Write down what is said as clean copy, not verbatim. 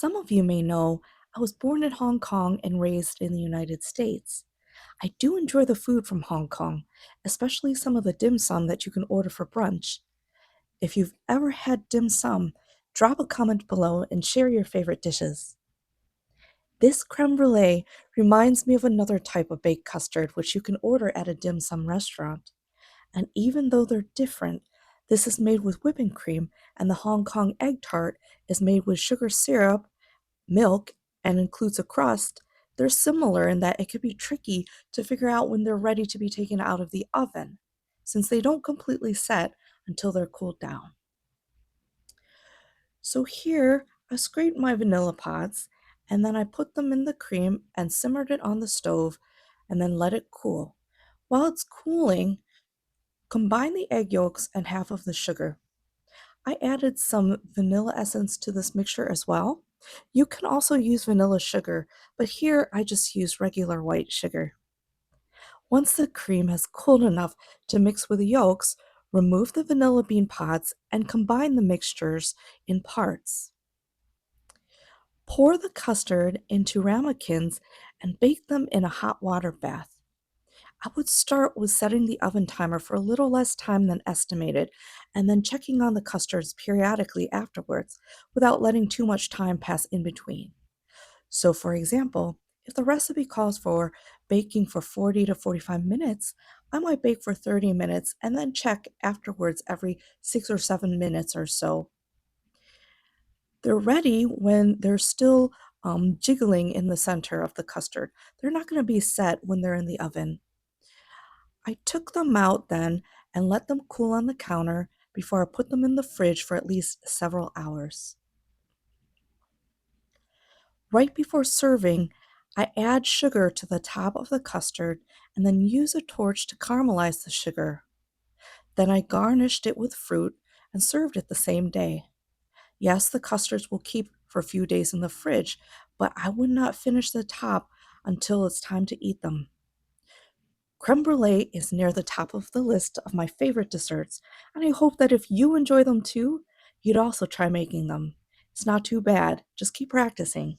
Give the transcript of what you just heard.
Some of you may know I was born in Hong Kong and raised in the United States. I do enjoy the food from Hong Kong, especially some of the dim sum that you can order for brunch. If you've ever had dim sum, drop a comment below and share your favorite dishes. This creme brulee reminds me of another type of baked custard which you can order at a dim sum restaurant. And even though they're different, this is made with whipping cream and the Hong Kong egg tart is made with sugar syrup, milk, and includes a crust. They're similar in that it could be tricky to figure out when they're ready to be taken out of the oven, since they don't completely set until they're cooled down. So here, I scraped my vanilla pods, and then I put them in the cream and simmered it on the stove, and then let it cool. While it's cooling, combine the egg yolks and half of the sugar. I added some vanilla essence to this mixture as well. You can also use vanilla sugar, but here I just use regular white sugar. Once the cream has cooled enough to mix with the yolks, remove the vanilla bean pods and combine the mixtures in parts. Pour the custard into ramekins and bake them in a hot water bath. I would start with setting the oven timer for a little less time than estimated, and then checking on the custards periodically afterwards without letting too much time pass in between. So, for example, if the recipe calls for baking for 40 to 45 minutes, I might bake for 30 minutes and then check afterwards every 6 or 7 minutes or so. They're ready when they're still jiggling in the center of the custard. They're not going to be set when they're in the oven. I took them out then and let them cool on the counter before I put them in the fridge for at least several hours. Right before serving, I add sugar to the top of the custard and then use a torch to caramelize the sugar. Then I garnished it with fruit and served it the same day. Yes, the custards will keep for a few days in the fridge, but I would not finish the top until it's time to eat them. Creme brulee is near the top of the list of my favorite desserts, and I hope that if you enjoy them too, you'd also try making them. It's not too bad, just keep practicing.